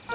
Do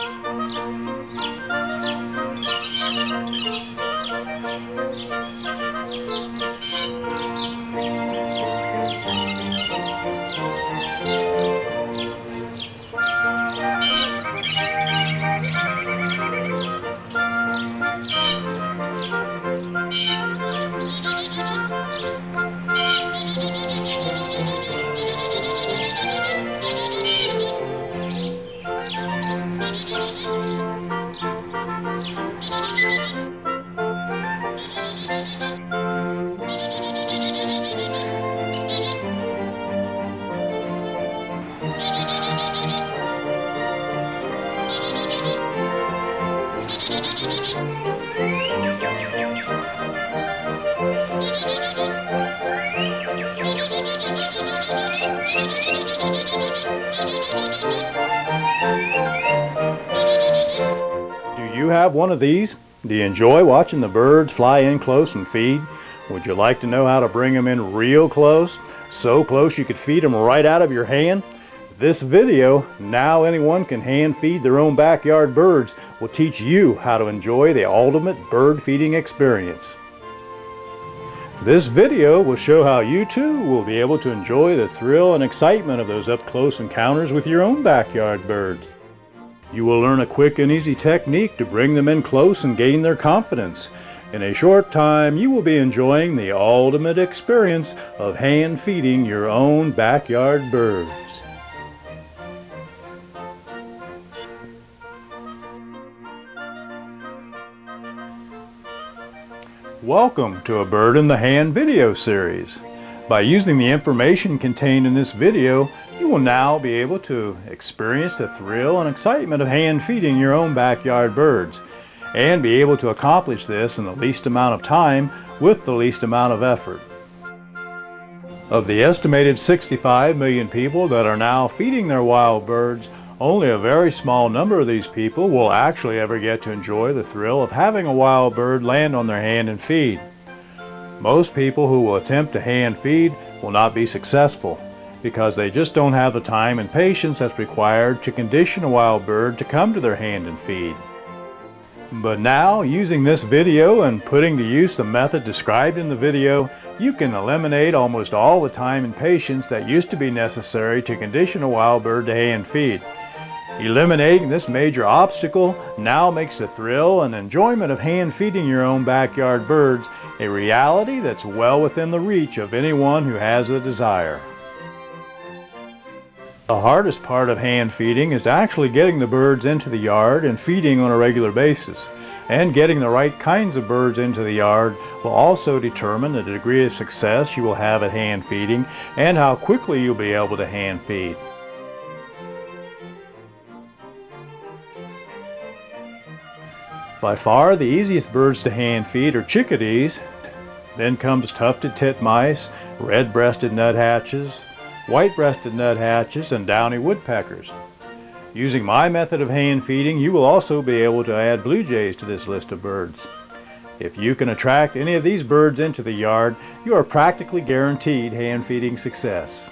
you have one of these? Do you enjoy watching the birds fly in close and feed? Would you like to know how to bring them in real close? So close you could feed them right out of your hand? This video, Now Anyone Can Hand Feed Their Own Backyard Birds, will teach you how to enjoy the ultimate bird feeding experience. This video will show how you too will be able to enjoy the thrill and excitement of those up-close encounters with your own backyard birds. You will learn a quick and easy technique to bring them in close and gain their confidence. In a short time, you will be enjoying the ultimate experience of hand feeding your own backyard birds. Welcome to a Bird in the Hand video series. By using the information contained in this video, you will now be able to experience the thrill and excitement of hand feeding your own backyard birds, and be able to accomplish this in the least amount of time with the least amount of effort. Of the estimated 65 million people that are now feeding their wild birds, only a very small number of these people will actually ever get to enjoy the thrill of having a wild bird land on their hand and feed. Most people who will attempt to hand feed will not be successful because they just don't have the time and patience that's required to condition a wild bird to come to their hand and feed. But now, using this video and putting to use the method described in the video, you can eliminate almost all the time and patience that used to be necessary to condition a wild bird to hand feed. Eliminating this major obstacle now makes the thrill and enjoyment of hand feeding your own backyard birds a reality that's well within the reach of anyone who has the desire. The hardest part of hand feeding is actually getting the birds into the yard and feeding on a regular basis. And getting the right kinds of birds into the yard will also determine the degree of success you will have at hand feeding and how quickly you'll be able to hand feed. By far the easiest birds to hand feed are chickadees, then comes tufted titmice, red-breasted nuthatches, white-breasted nuthatches, and downy woodpeckers. Using my method of hand feeding, you will also be able to add blue jays to this list of birds. If you can attract any of these birds into the yard, you are practically guaranteed hand feeding success.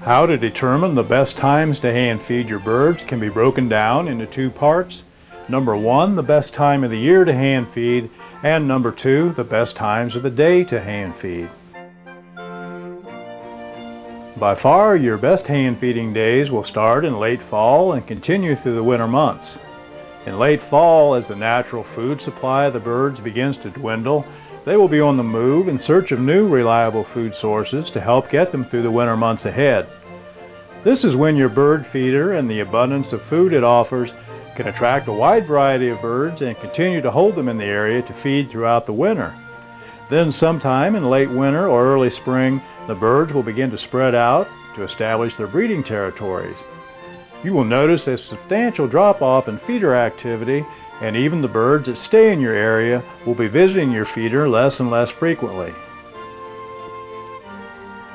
How to determine the best times to hand feed your birds can be broken down into two parts. Number one, the best time of the year to hand feed, and number two, the best times of the day to hand feed. By far, your best hand feeding days will start in late fall and continue through the winter months. In late fall, as the natural food supply of the birds begins to dwindle, they will be on the move in search of new reliable food sources to help get them through the winter months ahead. This is when your bird feeder and the abundance of food it offers can attract a wide variety of birds and continue to hold them in the area to feed throughout the winter. Then sometime in late winter or early spring, the birds will begin to spread out to establish their breeding territories. You will notice a substantial drop-off in feeder activity, and even the birds that stay in your area will be visiting your feeder less and less frequently.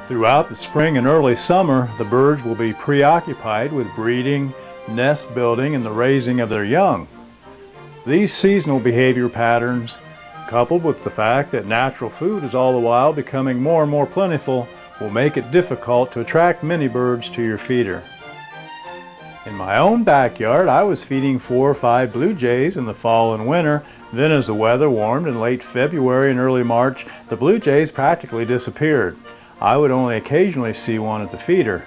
Throughout the spring and early summer, the birds will be preoccupied with breeding, nest building, and the raising of their young. These seasonal behavior patterns, coupled with the fact that natural food is all the while becoming more and more plentiful, will make it difficult to attract many birds to your feeder. In my own backyard, I was feeding 4 or 5 blue jays in the fall and winter. Then as the weather warmed in late February and early March, the blue jays practically disappeared. I would only occasionally see one at the feeder.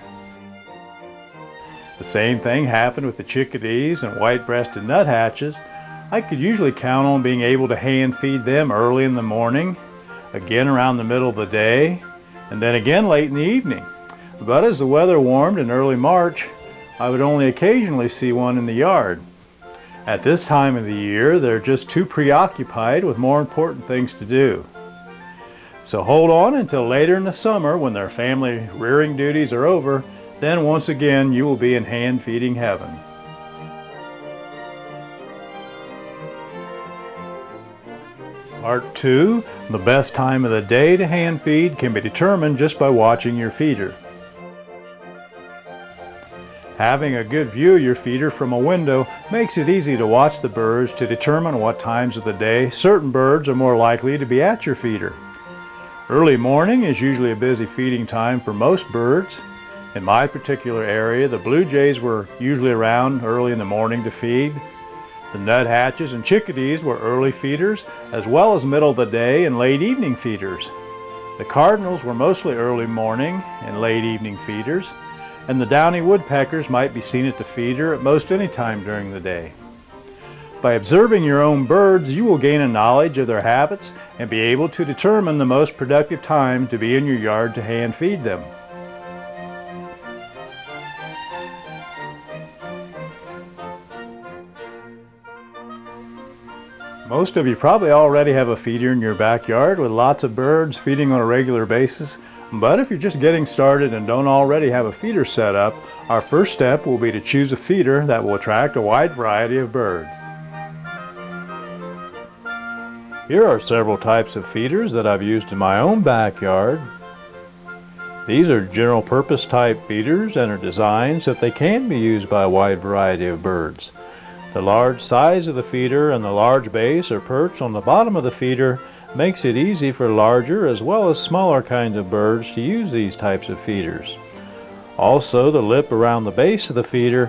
The same thing happened with the chickadees and white-breasted nuthatches. I could usually count on being able to hand feed them early in the morning, again around the middle of the day, and then again late in the evening. But as the weather warmed in early March, I would only occasionally see one in the yard. At this time of the year, they're just too preoccupied with more important things to do. So hold on until later in the summer when their family rearing duties are over. Then once again you will be in hand feeding heaven. Part 2. The best time of the day to hand feed can be determined just by watching your feeder. Having a good view of your feeder from a window makes it easy to watch the birds to determine what times of the day certain birds are more likely to be at your feeder. Early morning is usually a busy feeding time for most birds. In my particular area, the blue jays were usually around early in the morning to feed. The nuthatches and chickadees were early feeders, as well as middle of the day and late evening feeders. The cardinals were mostly early morning and late evening feeders, and the downy woodpeckers might be seen at the feeder at most any time during the day. By observing your own birds, you will gain a knowledge of their habits and be able to determine the most productive time to be in your yard to hand feed them. Most of you probably already have a feeder in your backyard with lots of birds feeding on a regular basis. But if you're just getting started and don't already have a feeder set up, our first step will be to choose a feeder that will attract a wide variety of birds. Here are several types of feeders that I've used in my own backyard. These are general purpose type feeders and are designed so that they can be used by a wide variety of birds. The large size of the feeder and the large base or perch on the bottom of the feeder makes it easy for larger as well as smaller kinds of birds to use these types of feeders. Also, the lip around the base of the feeder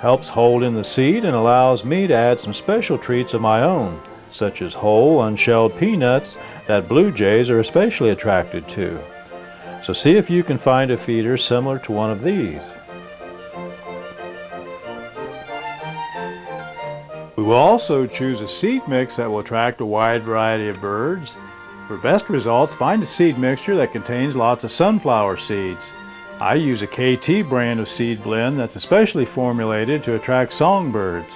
helps hold in the seed and allows me to add some special treats of my own, such as whole unshelled peanuts that blue jays are especially attracted to. So see if you can find a feeder similar to one of these. We will also choose a seed mix that will attract a wide variety of birds. For best results, find a seed mixture that contains lots of sunflower seeds. I use a KT brand of seed blend that's especially formulated to attract songbirds.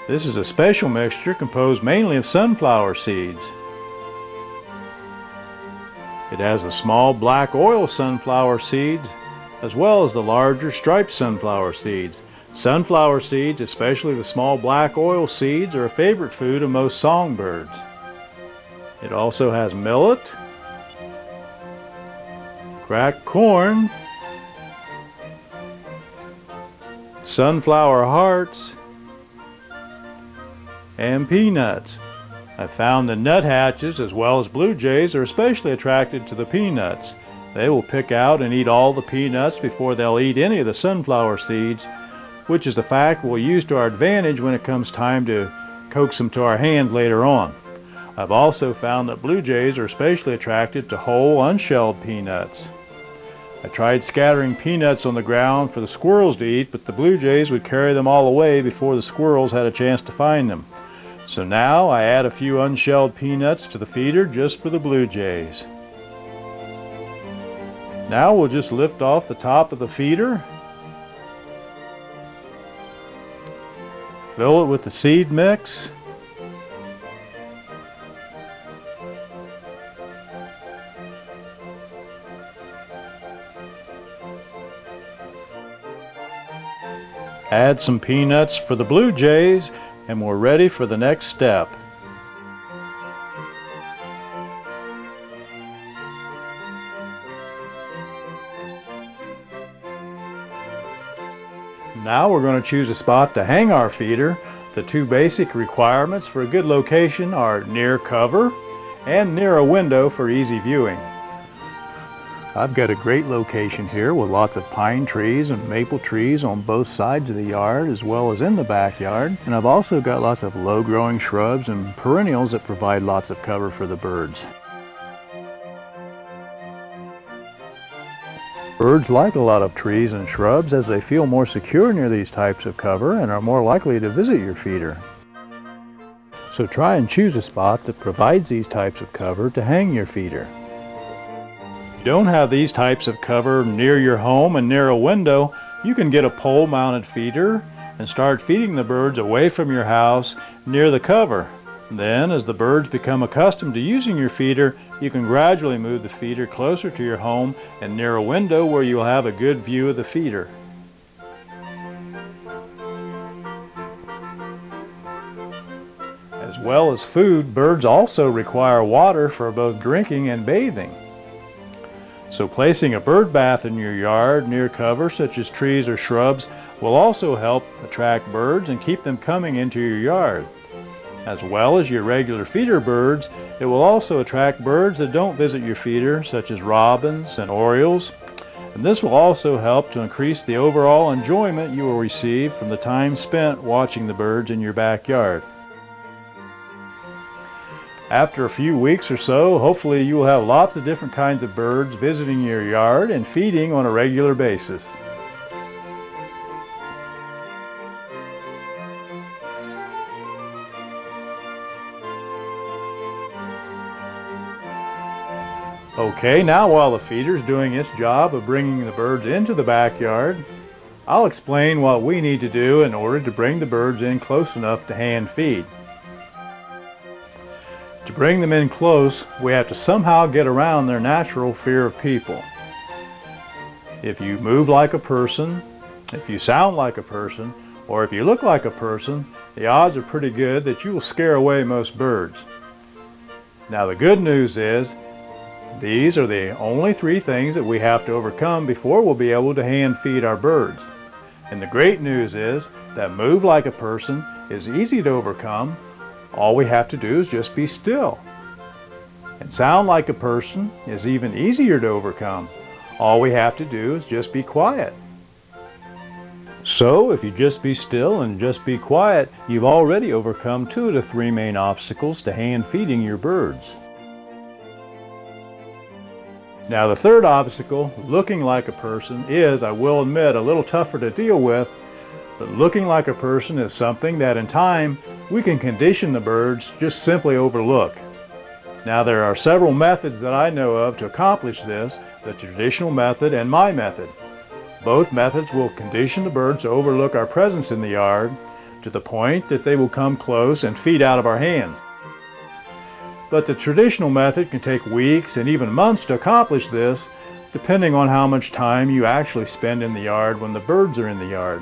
This is a special mixture composed mainly of sunflower seeds. It has the small black oil sunflower seeds as well as the larger striped sunflower seeds. Sunflower seeds, especially the small black oil seeds, are a favorite food of most songbirds. It also has millet, cracked corn, sunflower hearts, and peanuts. I found the nuthatches as well as blue jays are especially attracted to the peanuts. They will pick out and eat all the peanuts before they'll eat any of the sunflower seeds, which is a fact we'll use to our advantage when it comes time to coax them to our hand later on. I've also found that blue jays are especially attracted to whole, unshelled peanuts. I tried scattering peanuts on the ground for the squirrels to eat, but the blue jays would carry them all away before the squirrels had a chance to find them. So now I add a few unshelled peanuts to the feeder just for the blue jays. Now we'll just lift off the top of the feeder, fill it with the seed mix, add some peanuts for the blue jays, and we're ready for the next step. Now we're going to choose a spot to hang our feeder. The two basic requirements for a good location are near cover and near a window for easy viewing. I've got a great location here with lots of pine trees and maple trees on both sides of the yard as well as in the backyard. And I've also got lots of low-growing shrubs and perennials that provide lots of cover for the birds. Birds like a lot of trees and shrubs as they feel more secure near these types of cover and are more likely to visit your feeder. So try and choose a spot that provides these types of cover to hang your feeder. If you don't have these types of cover near your home and near a window, you can get a pole-mounted feeder and start feeding the birds away from your house near the cover. Then, as the birds become accustomed to using your feeder, you can gradually move the feeder closer to your home and near a window where you'll have a good view of the feeder. As well as food, birds also require water for both drinking and bathing. So placing a bird bath in your yard near cover, such as trees or shrubs, will also help attract birds and keep them coming into your yard. As well as your regular feeder birds, it will also attract birds that don't visit your feeder, such as robins and orioles. And this will also help to increase the overall enjoyment you will receive from the time spent watching the birds in your backyard. After a few weeks or so, hopefully you will have lots of different kinds of birds visiting your yard and feeding on a regular basis. Okay, now while the feeder is doing its job of bringing the birds into the backyard, I'll explain what we need to do in order to bring the birds in close enough to hand feed. To bring them in close, we have to somehow get around their natural fear of people. If you move like a person, if you sound like a person, or if you look like a person, the odds are pretty good that you will scare away most birds. Now the good news is, these are the only three things that we have to overcome before we'll be able to hand feed our birds. And the great news is that move like a person is easy to overcome. All we have to do is just be still. And sound like a person is even easier to overcome. All we have to do is just be quiet. So if you just be still and just be quiet, you've already overcome two of the three main obstacles to hand feeding your birds. Now the third obstacle, looking like a person, is, I will admit, a little tougher to deal with, but looking like a person is something that in time we can condition the birds just simply overlook. Now there are several methods that I know of to accomplish this, the traditional method and my method. Both methods will condition the birds to overlook our presence in the yard to the point that they will come close and feed out of our hands. But the traditional method can take weeks and even months to accomplish this, depending on how much time you actually spend in the yard when the birds are in the yard.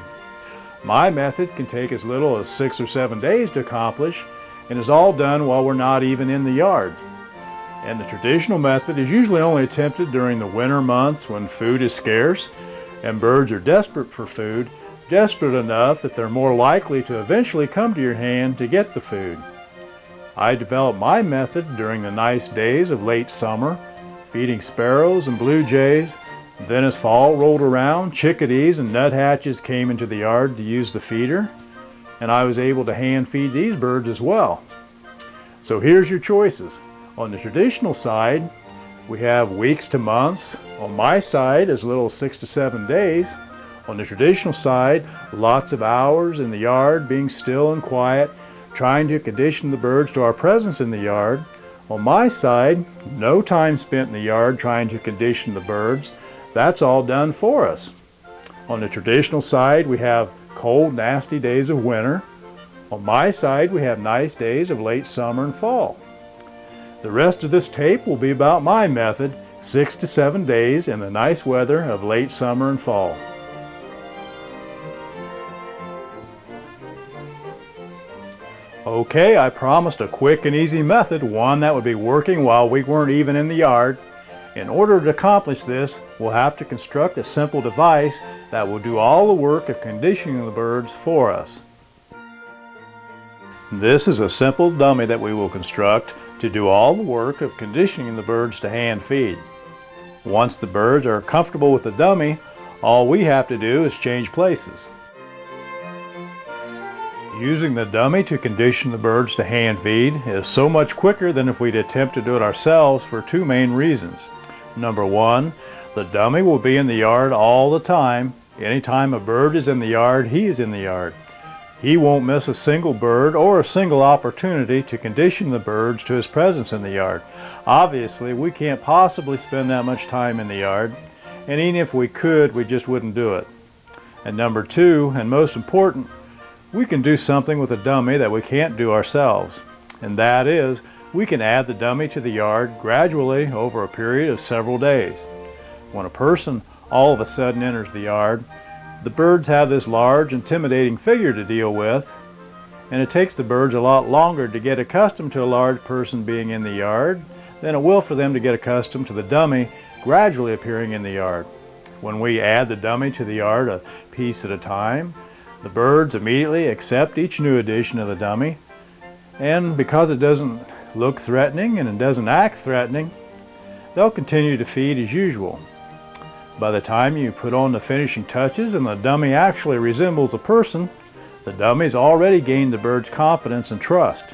My method can take as little as 6 or 7 days to accomplish and is all done while we're not even in the yard. And the traditional method is usually only attempted during the winter months when food is scarce and birds are desperate for food, desperate enough that they're more likely to eventually come to your hand to get the food. I developed my method during the nice days of late summer, feeding sparrows and blue jays. Then as fall rolled around, chickadees and nuthatches came into the yard to use the feeder, and I was able to hand feed these birds as well. So here's your choices. On the traditional side, we have weeks to months. On my side, as little as 6 to 7 days. On the traditional side, lots of hours in the yard being still and quiet, trying to condition the birds to our presence in the yard. On my side, no time spent in the yard trying to condition the birds. That's all done for us. On the traditional side, we have cold, nasty days of winter. On my side, we have nice days of late summer and fall. The rest of this tape will be about my method, 6 to 7 days in the nice weather of late summer and fall. Okay, I promised a quick and easy method, one that would be working while we weren't even in the yard. In order to accomplish this, we'll have to construct a simple device that will do all the work of conditioning the birds for us. This is a simple dummy that we will construct to do all the work of conditioning the birds to hand feed. Once the birds are comfortable with the dummy, all we have to do is change places. Using the dummy to condition the birds to hand feed is so much quicker than if we'd attempt to do it ourselves for two main reasons. Number one, the dummy will be in the yard all the time. Anytime a bird is in the yard, he is in the yard. He won't miss a single bird or a single opportunity to condition the birds to his presence in the yard. Obviously, we can't possibly spend that much time in the yard, and even if we could, we just wouldn't do it. And number two, and most important, we can do something with a dummy that we can't do ourselves, and that is, we can add the dummy to the yard gradually over a period of several days. When a person all of a sudden enters the yard, the birds have this large, intimidating figure to deal with, and it takes the birds a lot longer to get accustomed to a large person being in the yard than it will for them to get accustomed to the dummy gradually appearing in the yard. When we add the dummy to the yard a piece at a time, the birds immediately accept each new addition of the dummy, and because it doesn't look threatening and it doesn't act threatening, they'll continue to feed as usual. By the time you put on the finishing touches and the dummy actually resembles a person, the dummy's already gained the bird's confidence and trust.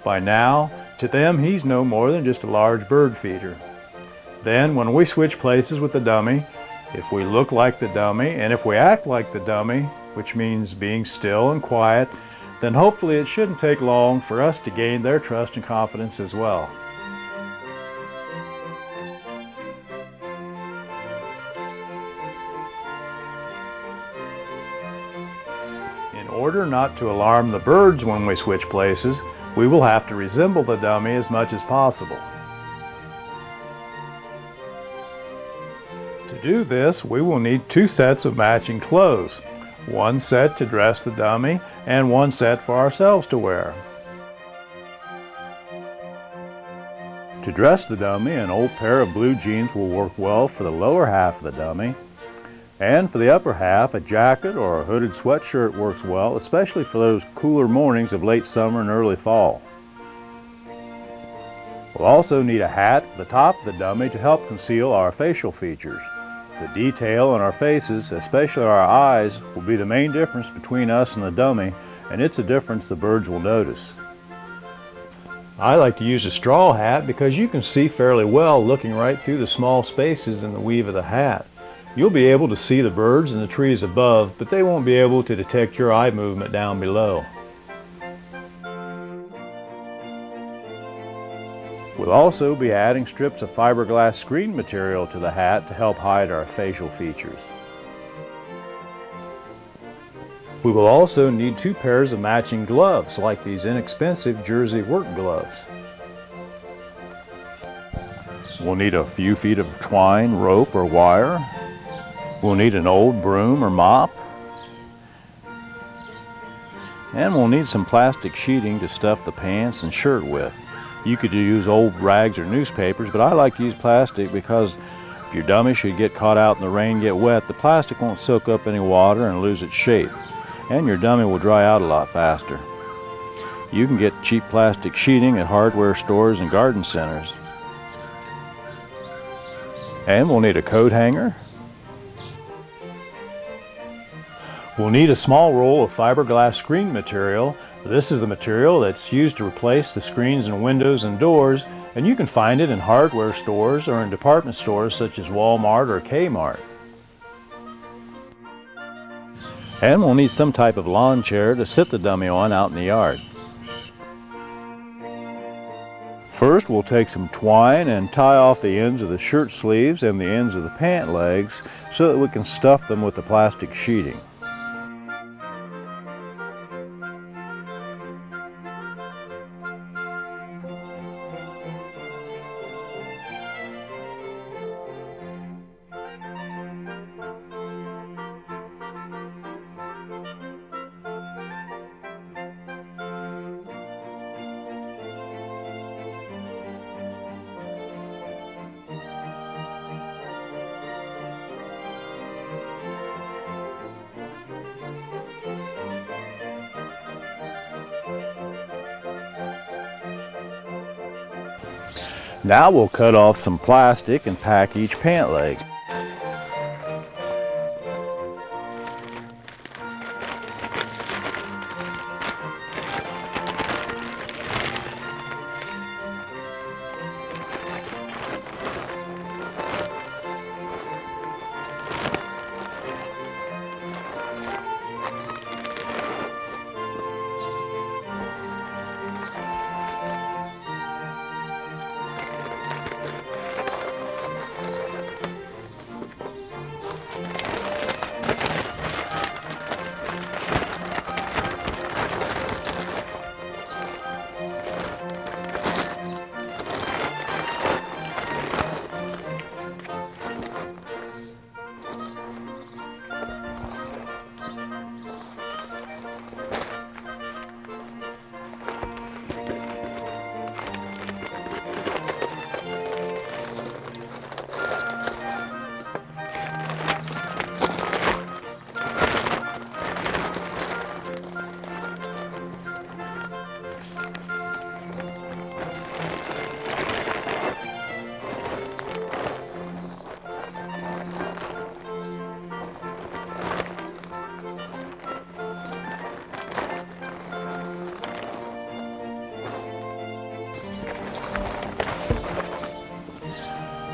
By now, to them, he's no more than just a large bird feeder. Then, when we switch places with the dummy, if we look like the dummy and if we act like the dummy, which means being still and quiet, then hopefully it shouldn't take long for us to gain their trust and confidence as well. In order not to alarm the birds when we switch places, we will have to resemble the dummy as much as possible. To do this, we will need two sets of matching clothes. One set to dress the dummy and one set for ourselves to wear. To dress the dummy, an old pair of blue jeans will work well for the lower half of the dummy, and for the upper half, a jacket or a hooded sweatshirt works well, especially for those cooler mornings of late summer and early fall. We'll also need a hat at the top of the dummy to help conceal our facial features. The detail on our faces, especially our eyes, will be the main difference between us and the dummy, and it's a difference the birds will notice. I like to use a straw hat because you can see fairly well looking right through the small spaces in the weave of the hat. You'll be able to see the birds and the trees above, but they won't be able to detect your eye movement down below. We'll also be adding strips of fiberglass screen material to the hat to help hide our facial features. We will also need two pairs of matching gloves, like these inexpensive jersey work gloves. We'll need a few feet of twine, rope, or wire. We'll need an old broom or mop. And we'll need some plastic sheeting to stuff the pants and shirt with. You could use old rags or newspapers, but I like to use plastic because if your dummy should get caught out in the rain, get wet, the plastic won't soak up any water and lose its shape, and your dummy will dry out a lot faster. You can get cheap plastic sheeting at hardware stores and garden centers. And we'll need a coat hanger. We'll need a small roll of fiberglass screen material. This is the material that's used to replace the screens in windows and doors, and you can find it in hardware stores or in department stores such as Walmart or Kmart. And we'll need some type of lawn chair to sit the dummy on out in the yard. First, we'll take some twine and tie off the ends of the shirt sleeves and the ends of the pant legs so that we can stuff them with the plastic sheeting. Now we'll cut off some plastic and pack each pant leg.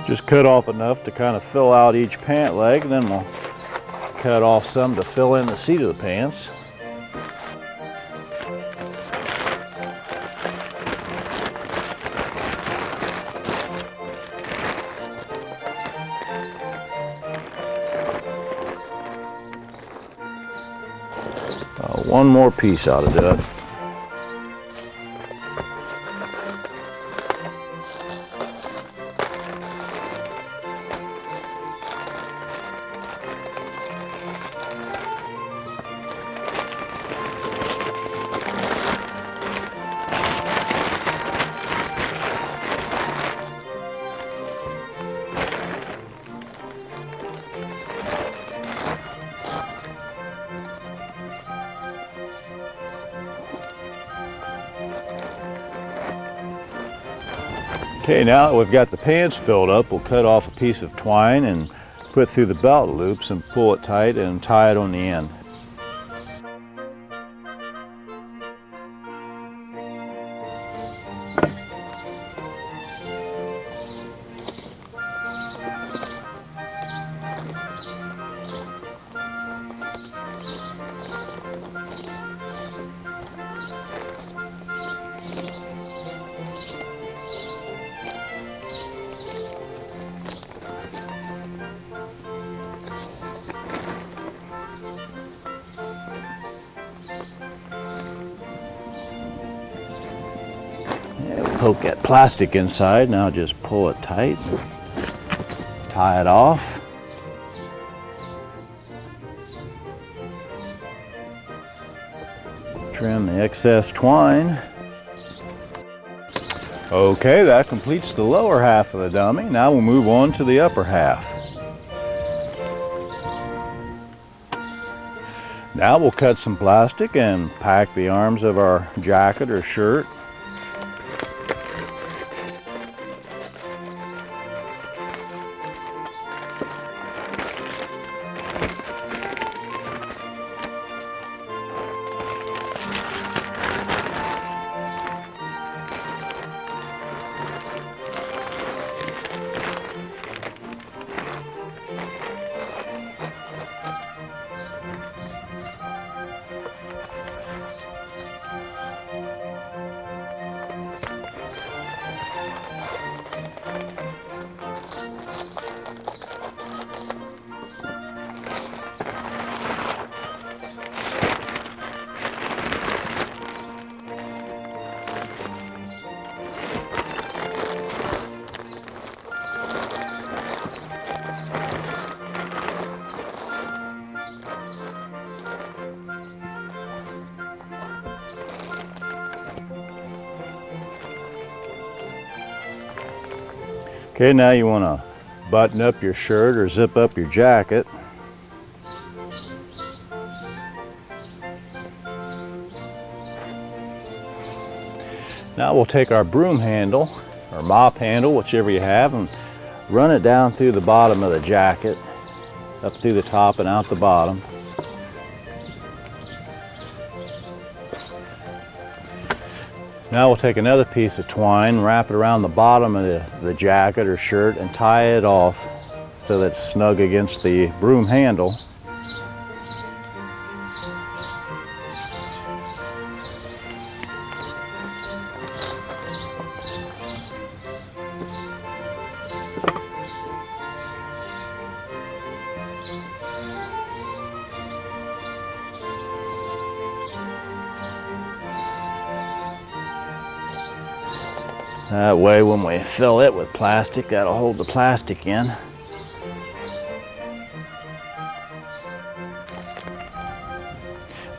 Just cut off enough to kind of fill out each pant leg, and then we'll cut off some to fill in the seat of the pants. One more piece ought to do it. Okay, now that we've got the pants filled up, we'll cut off a piece of twine and put it through the belt loops and pull it tight and tie it on the end. Poke that plastic inside. Now just pull it tight, tie it off. Trim the excess twine. Okay, that completes the lower half of the dummy. Now we'll move on to the upper half. Now we'll cut some plastic and pack the arms of our jacket or shirt. Okay, now you want to button up your shirt or zip up your jacket. Now we'll take our broom handle or mop handle, whichever you have, and run it down through the bottom of the jacket, up through the top and out the bottom. Now we'll take another piece of twine, wrap it around the bottom of the jacket or shirt, and tie it off so that it's snug against the broom handle. That way when we fill it with plastic, that'll hold the plastic in.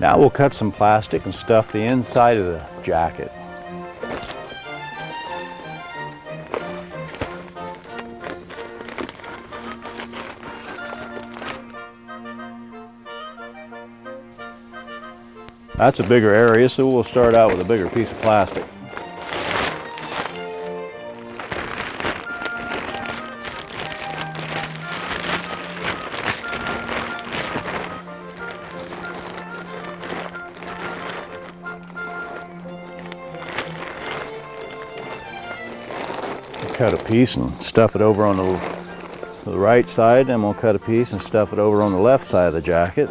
Now we'll cut some plastic and stuff the inside of the jacket. That's a bigger area, so we'll start out with a bigger piece of plastic. Cut a piece and stuff it over on the right side, and we'll cut a piece and stuff it over on the left side of the jacket.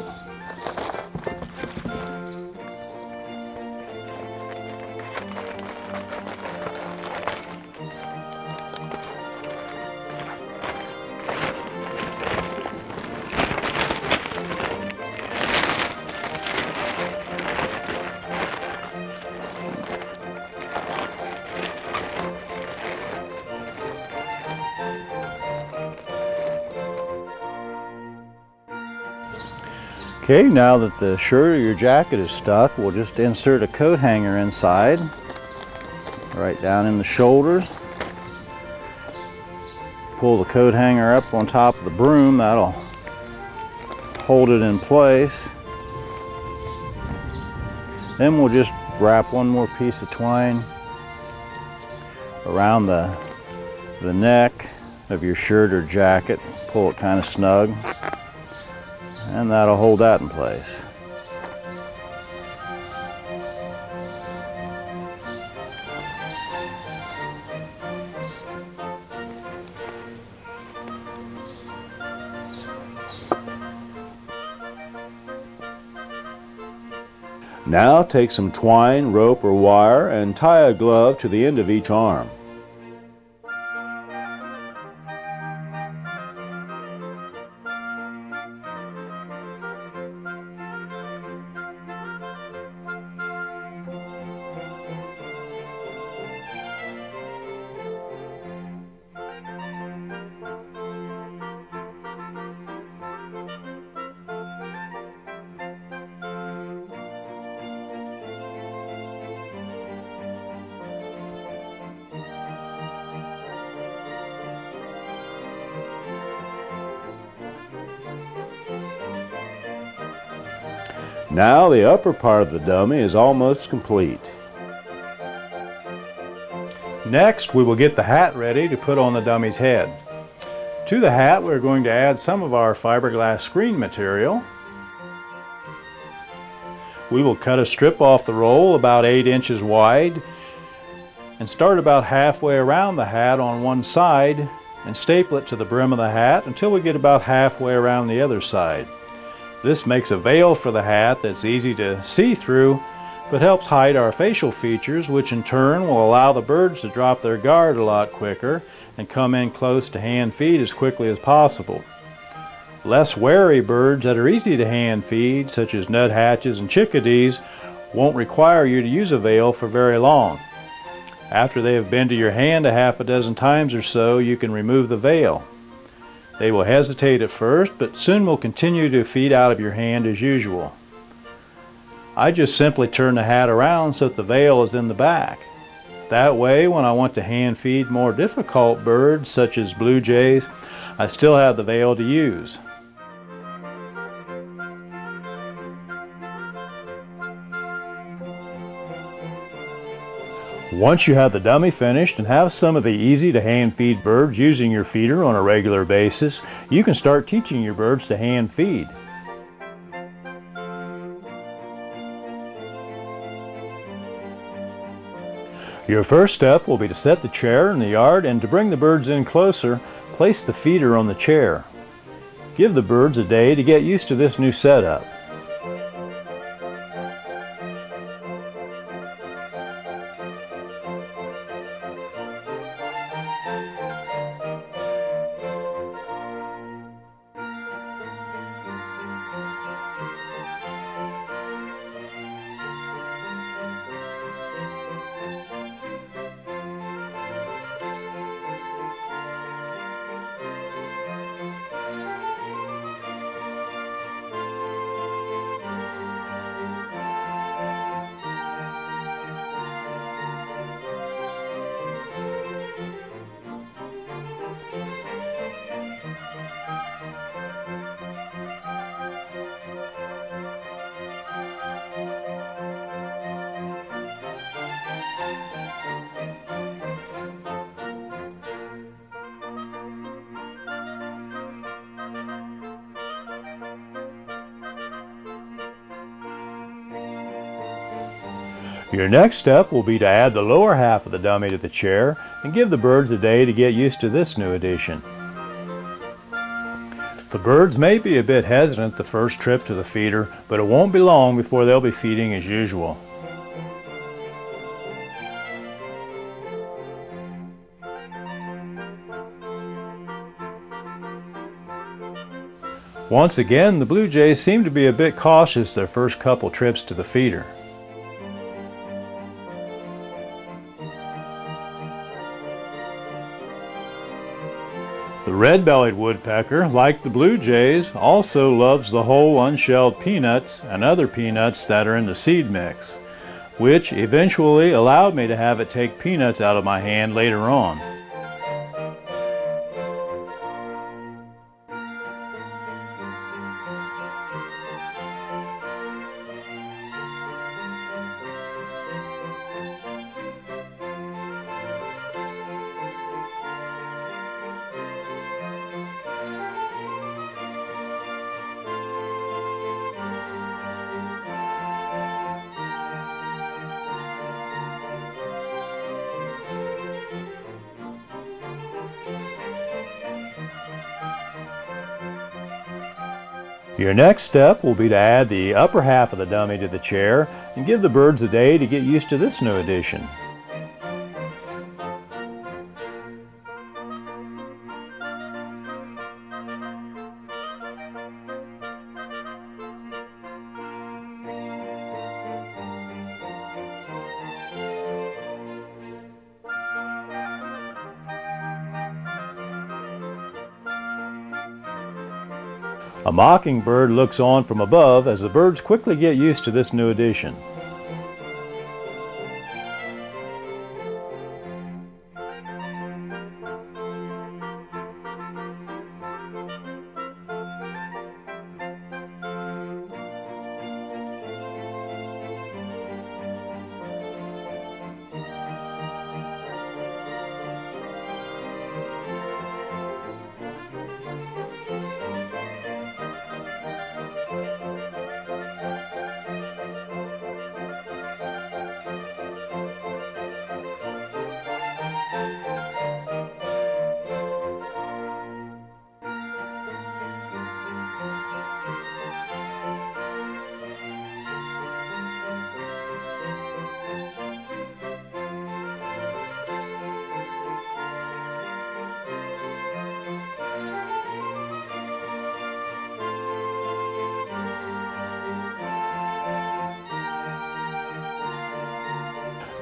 Okay, now that the shirt or your jacket is stuck, we'll just insert a coat hanger inside, right down in the shoulders. Pull the coat hanger up on top of the broom, that'll hold it in place. Then we'll just wrap one more piece of twine around the neck of your shirt or jacket, pull it kind of snug. And that'll hold that in place. Now take some twine, rope, or wire and tie a glove to the end of each arm. Now the upper part of the dummy is almost complete. Next, we will get the hat ready to put on the dummy's head. To the hat, we're going to add some of our fiberglass screen material. We will cut a strip off the roll about 8 inches wide and start about halfway around the hat on one side and staple it to the brim of the hat until we get about halfway around the other side. This makes a veil for the hat that's easy to see through, but helps hide our facial features, which in turn will allow the birds to drop their guard a lot quicker and come in close to hand feed as quickly as possible. Less wary birds that are easy to hand feed, such as nuthatches and chickadees, won't require you to use a veil for very long. After they have been to your hand a half a dozen times or so, you can remove the veil. They will hesitate at first, but soon will continue to feed out of your hand as usual. I just simply turn the hat around so that the veil is in the back. That way, when I want to hand feed more difficult birds, such as blue jays, I still have the veil to use. Once you have the dummy finished and have some of the easy to hand feed birds using your feeder on a regular basis, you can start teaching your birds to hand feed. Your first step will be to set the chair in the yard, and to bring the birds in closer, place the feeder on the chair. Give the birds a day to get used to this new setup. Your next step will be to add the lower half of the dummy to the chair and give the birds a day to get used to this new addition. The birds may be a bit hesitant the first trip to the feeder, but it won't be long before they'll be feeding as usual. Once again, the blue jays seem to be a bit cautious their first couple trips to the feeder. The red-bellied woodpecker, like the blue jays, also loves the whole unshelled peanuts and other peanuts that are in the seed mix, which eventually allowed me to have it take peanuts out of my hand later on. Your next step will be to add the upper half of the dummy to the chair and give the birds a day to get used to this new addition. A mockingbird looks on from above as the birds quickly get used to this new addition.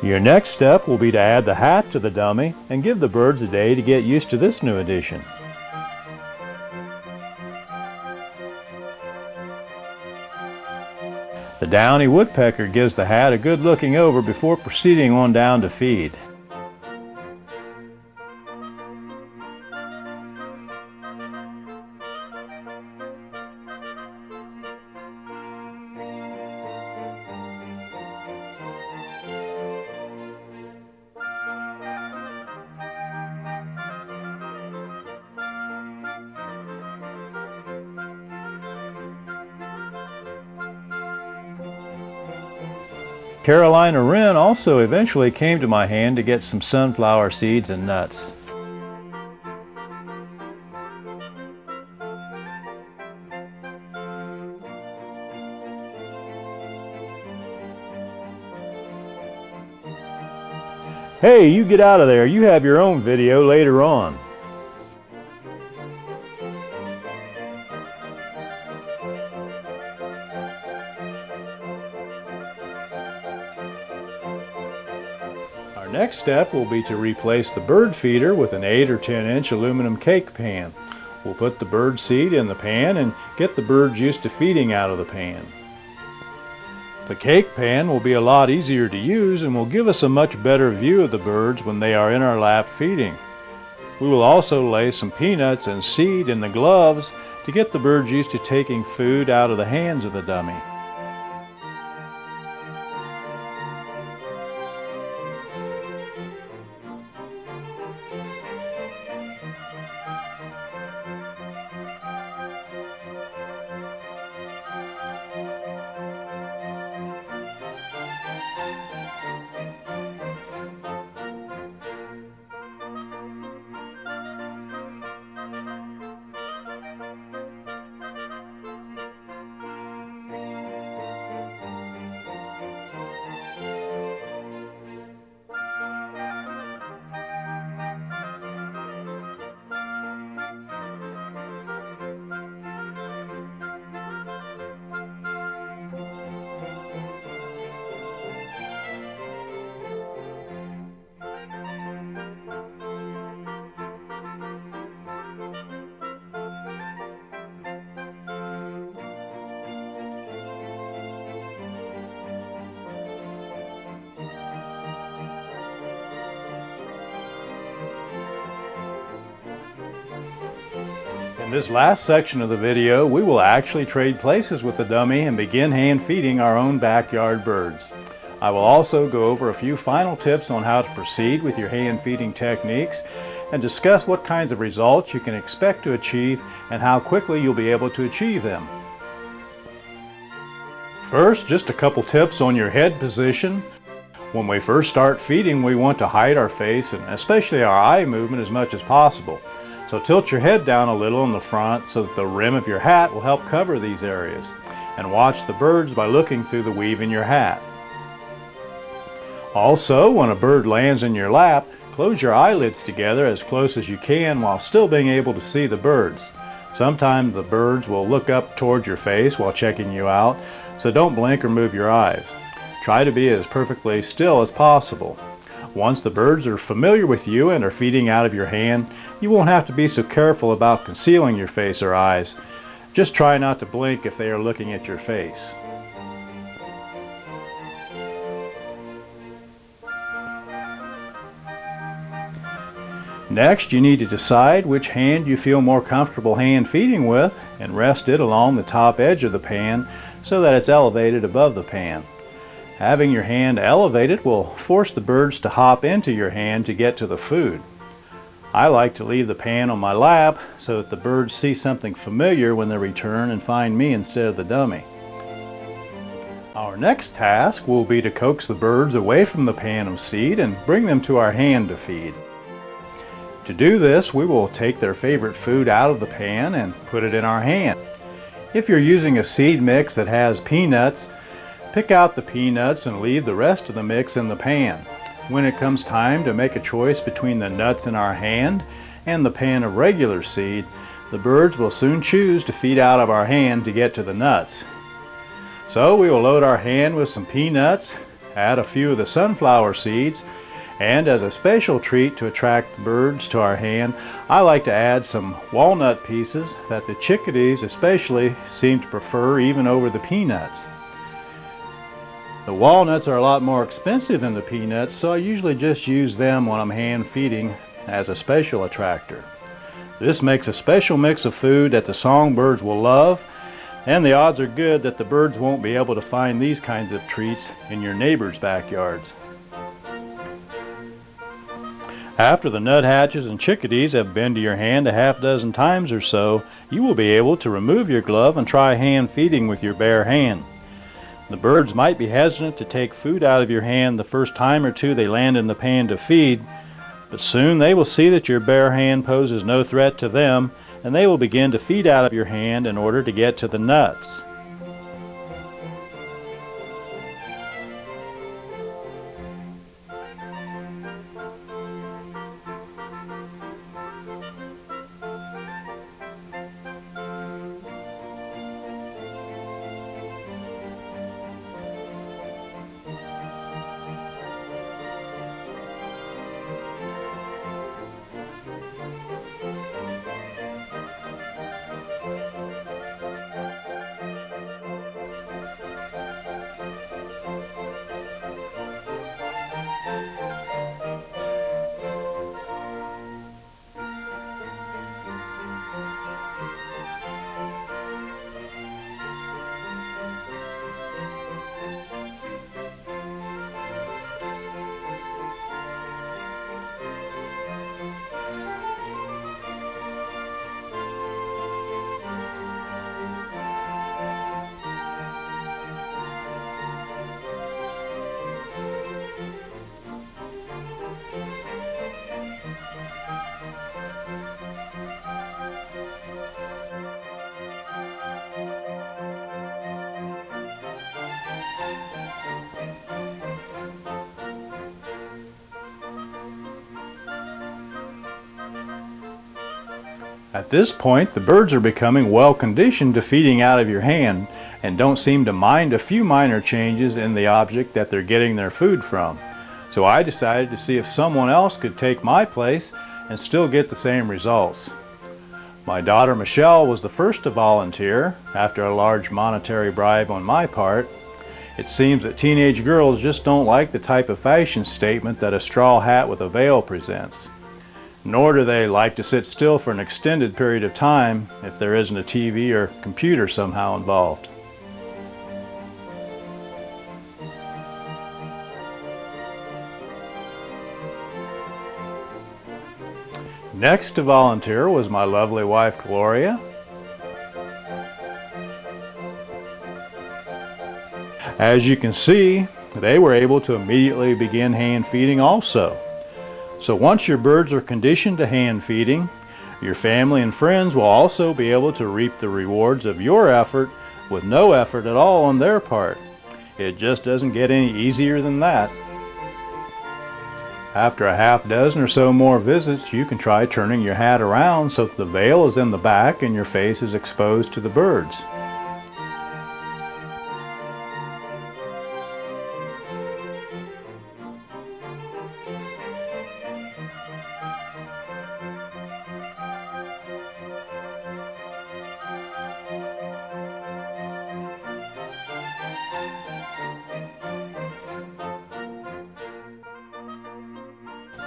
Your next step will be to add the hat to the dummy and give the birds a day to get used to this new addition. The downy woodpecker gives the hat a good looking over before proceeding on down to feed. Carolina wren also eventually came to my hand to get some sunflower seeds and nuts. Hey, you get out of there. You have your own video later on. Our next step will be to replace the bird feeder with an 8 or 10 inch aluminum cake pan. We'll put the bird seed in the pan and get the birds used to feeding out of the pan. The cake pan will be a lot easier to use and will give us a much better view of the birds when they are in our lap feeding. We will also lay some peanuts and seed in the gloves to get the birds used to taking food out of the hands of the dummy. In this last section of the video, we will actually trade places with the dummy and begin hand feeding our own backyard birds. I will also go over a few final tips on how to proceed with your hand feeding techniques and discuss what kinds of results you can expect to achieve and how quickly you'll be able to achieve them. First, just a couple tips on your head position. When we first start feeding, we want to hide our face and especially our eye movement as much as possible. So tilt your head down a little in the front so that the rim of your hat will help cover these areas. And watch the birds by looking through the weave in your hat. Also, when a bird lands in your lap, close your eyelids together as close as you can while still being able to see the birds. Sometimes the birds will look up towards your face while checking you out, so don't blink or move your eyes. Try to be as perfectly still as possible. Once the birds are familiar with you and are feeding out of your hand, you won't have to be so careful about concealing your face or eyes. Just try not to blink if they are looking at your face. Next, you need to decide which hand you feel more comfortable hand feeding with and rest it along the top edge of the pan so that it's elevated above the pan. Having your hand elevated will force the birds to hop into your hand to get to the food. I like to leave the pan on my lap so that the birds see something familiar when they return and find me instead of the dummy. Our next task will be to coax the birds away from the pan of seed and bring them to our hand to feed. To do this, we will take their favorite food out of the pan and put it in our hand. If you're using a seed mix that has peanuts, pick out the peanuts and leave the rest of the mix in the pan. When it comes time to make a choice between the nuts in our hand and the pan of regular seed, the birds will soon choose to feed out of our hand to get to the nuts. So we will load our hand with some peanuts, add a few of the sunflower seeds, and as a special treat to attract the birds to our hand, I like to add some walnut pieces that the chickadees especially seem to prefer even over the peanuts. The walnuts are a lot more expensive than the peanuts, so I usually just use them when I'm hand feeding as a special attractor. This makes a special mix of food that the songbirds will love, and the odds are good that the birds won't be able to find these kinds of treats in your neighbors' backyards. After the nuthatches and chickadees have been to your hand a half dozen times or so, you will be able to remove your glove and try hand feeding with your bare hand. The birds might be hesitant to take food out of your hand the first time or two they land in the pan to feed, but soon they will see that your bare hand poses no threat to them, and they will begin to feed out of your hand in order to get to the nuts. At this point, the birds are becoming well conditioned to feeding out of your hand and don't seem to mind a few minor changes in the object that they're getting their food from. So I decided to see if someone else could take my place and still get the same results. My daughter Michelle was the first to volunteer after a large monetary bribe on my part. It seems that teenage girls just don't like the type of fashion statement that a straw hat with a veil presents. Nor do they like to sit still for an extended period of time if there isn't a TV or computer somehow involved. Next to volunteer was my lovely wife Gloria. As you can see, they were able to immediately begin hand feeding also. So once your birds are conditioned to hand feeding, your family and friends will also be able to reap the rewards of your effort with no effort at all on their part. It just doesn't get any easier than that. After a half dozen or so more visits, you can try turning your hat around so that the veil is in the back and your face is exposed to the birds.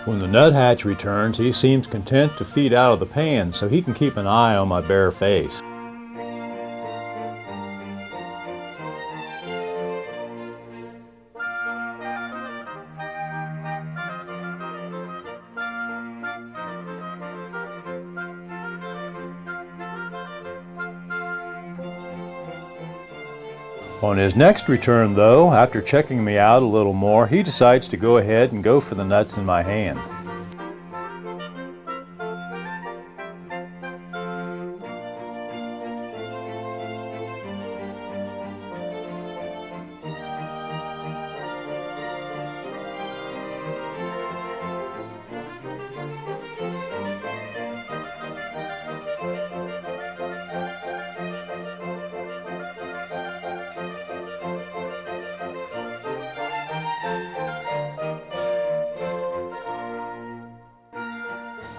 When the nuthatch returns, he seems content to feed out of the pan so he can keep an eye on my bare face. On his next return though, after checking me out a little more, he decides to go ahead and go for the nuts in my hand.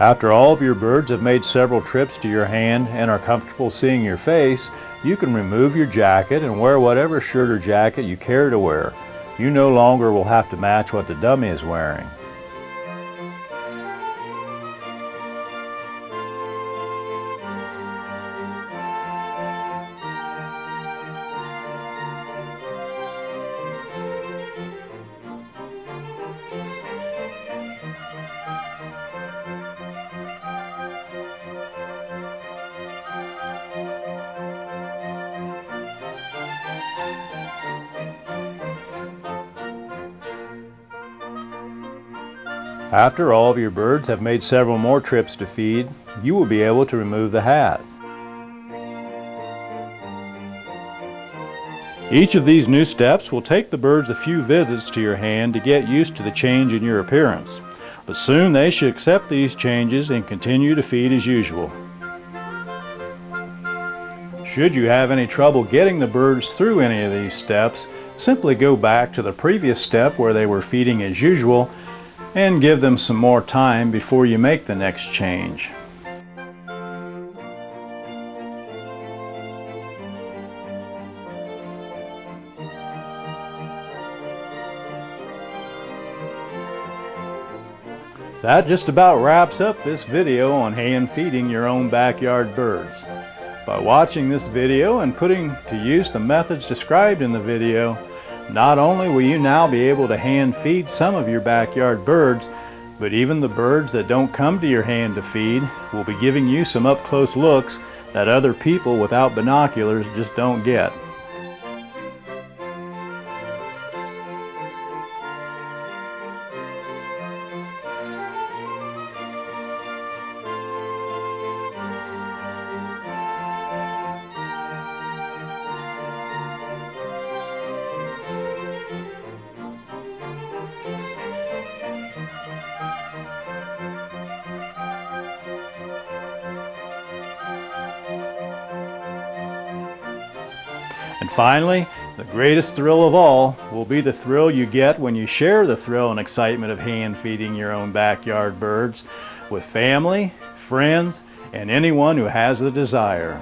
After all of your birds have made several trips to your hand and are comfortable seeing your face, you can remove your jacket and wear whatever shirt or jacket you care to wear. You no longer will have to match what the dummy is wearing. After all of your birds have made several more trips to feed, you will be able to remove the hat. Each of these new steps will take the birds a few visits to your hand to get used to the change in your appearance, but soon they should accept these changes and continue to feed as usual. Should you have any trouble getting the birds through any of these steps, simply go back to the previous step where they were feeding as usual and give them some more time before you make the next change. That just about wraps up this video on hand feeding your own backyard birds. By watching this video and putting to use the methods described in the video, not only will you now be able to hand feed some of your backyard birds, but even the birds that don't come to your hand to feed will be giving you some up-close looks that other people without binoculars just don't get. And finally, the greatest thrill of all will be the thrill you get when you share the thrill and excitement of hand feeding your own backyard birds with family, friends, and anyone who has the desire.